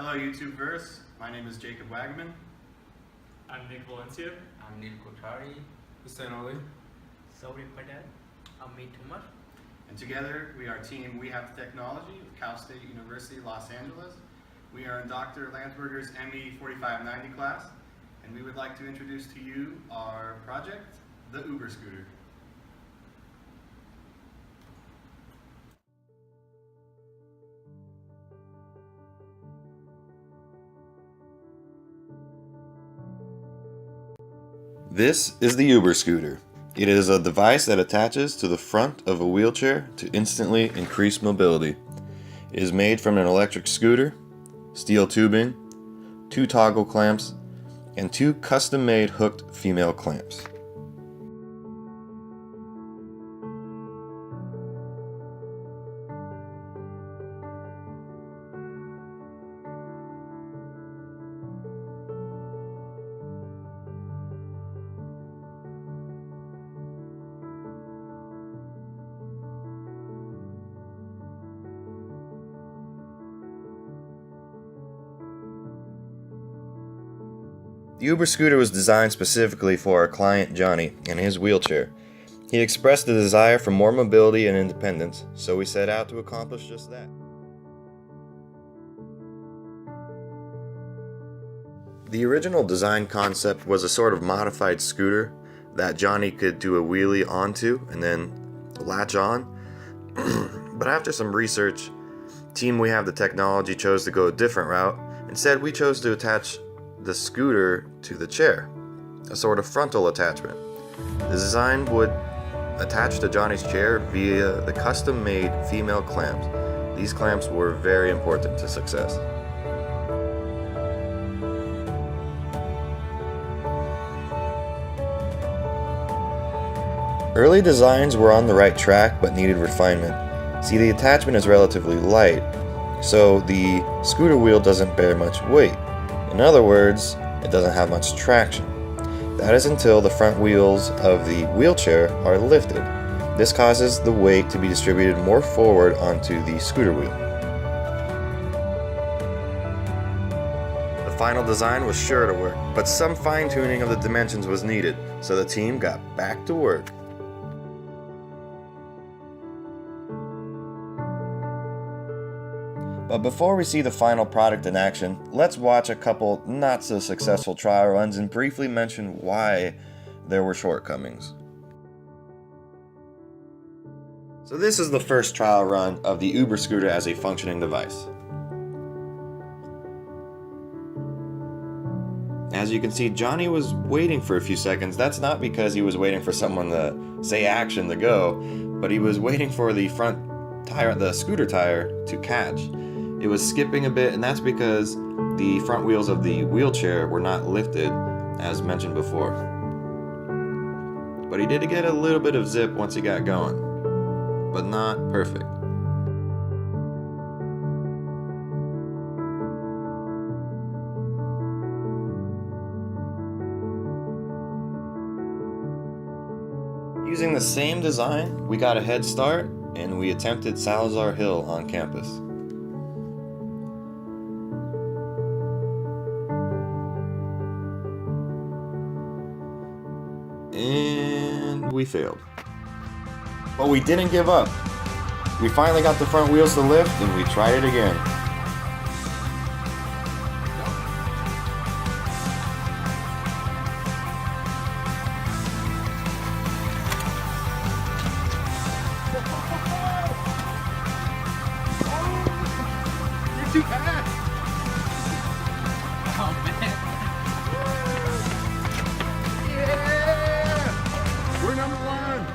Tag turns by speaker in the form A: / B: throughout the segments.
A: Hello YouTubeverse, my name is Jacob Wagaman.
B: I'm Valencia.
C: I'm Nil Kothari.
D: Husain Ali.
E: Saurin Patel. I'm Thummar.
A: And together we are Team We Have the Technology of Cal State University, Los Angeles. We are in Dr. Landsberger's ME 4590 class, and we would like to introduce to you our project, the Uber Scooter.
F: This is the Uber Scooter. It is a device that attaches to the front of a wheelchair to instantly increase mobility. It is made from an electric scooter, steel tubing, 2 toggle clamps, and 2 custom-made hooked female clamps. The Uber Scooter was designed specifically for our client Johnny and his wheelchair. He expressed a desire for more mobility and independence, so we set out to accomplish just that. The original design concept was a sort of modified scooter that Johnny could do a wheelie onto and then latch on. But after some research, Team We Have the Technology chose to go a different route. Instead, we chose to attach the scooter to the chair, a sort of frontal attachment. The design would attach to Johnny's chair via the custom-made female clamps. These clamps were very important to success. Early designs were on the right track but needed refinement. See, the attachment is relatively light, so the scooter wheel doesn't bear much weight. In other words, it doesn't have much traction. That is until the front wheels of the wheelchair are lifted. This causes the weight to be distributed more forward onto the scooter wheel. The final design was sure to work, but some fine-tuning of the dimensions was needed, so the team got back to work. But before we see the final product in action, let's watch a couple not so successful trial runs and briefly mention why there were shortcomings. So this is the first trial run of the Uber Scooter as a functioning device. As you can see, Johnny was waiting for a few seconds. That's not because he was waiting for someone to say action to go, but he was waiting for the front tire, the scooter tire, to catch. It was skipping a bit, and that's because the front wheels of the wheelchair were not lifted, as mentioned before. But he did get a little bit of zip once he got going, but not perfect. Using the same design, we got a head start, and we attempted Salazar Hill on campus. And we failed. But we didn't give up. We finally got the front wheels to lift, and we tried it again.
D: You're too fast!
E: Oh man.
D: Yeah! We're number 1!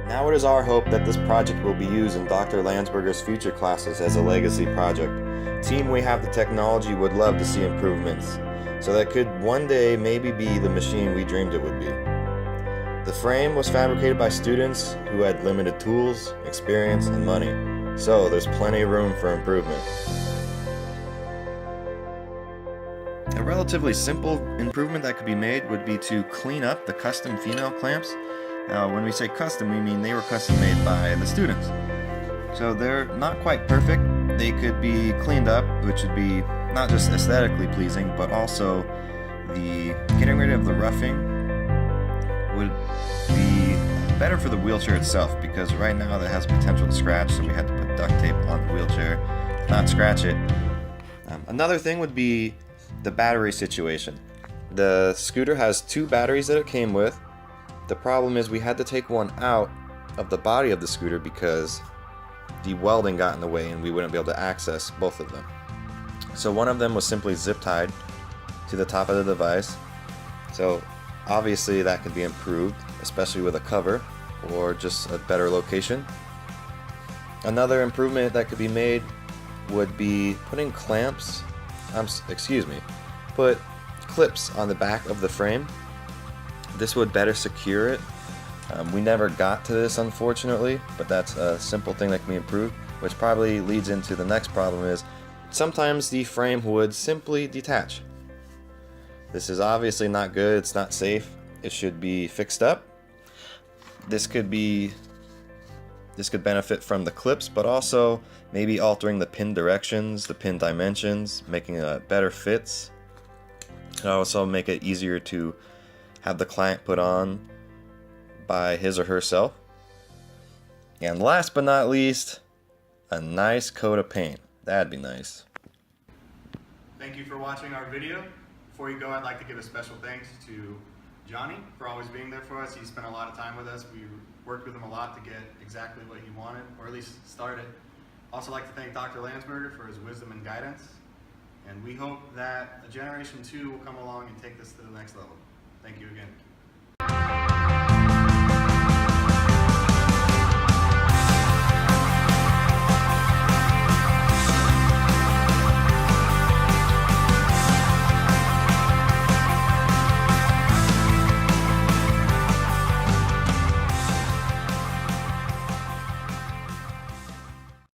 F: Now it is our hope that this project will be used in Dr. Landsberger's future classes as a legacy project. Team We Have the Technology would love to see improvements, so that could one day maybe be the machine we dreamed it would be. The frame was fabricated by students who had limited tools, experience, and money, so there's plenty of room for improvement. A relatively simple improvement that could be made would be to clean up the custom female clamps. Now, when we say custom, we mean they were custom made by the students. So they're not quite perfect. They could be cleaned up, which would be not just aesthetically pleasing, but also the getting rid of the roughing would be better for the wheelchair itself, because right now that has potential to scratch, so we had to put duct tape on the wheelchair, not scratch it. Another thing would be the battery situation. The scooter has 2 batteries that it came with. The problem is we had to take one out of the body of the scooter because the welding got in the way and we wouldn't be able to access both of them. So one of them was simply zip tied to the top of the device. So obviously that could be improved, especially with a cover or just a better location. Another improvement that could be made would be putting clamps, put clips on the back of the frame. This would better secure it. We never got to this, unfortunately, but that's a simple thing that can be improved, which probably leads into the next problem is sometimes the frame would simply detach. This is obviously not good, it's not safe, it should be fixed up. This could benefit from the clips, but also maybe altering the pin directions, the pin dimensions, making better fits. It also make it easier to have the client put on by his or herself. And last but not least, a nice coat of paint. That'd be nice.
A: Thank you for watching our video. Before you go, I'd like to give a special thanks to Johnny for always being there for us. He spent a lot of time with us. We worked with him a lot to get exactly what he wanted, or at least started. Also like to thank Dr. Landsberger for his wisdom and guidance. And we hope that a generation 2 will come along and take this to the next level. Thank you again.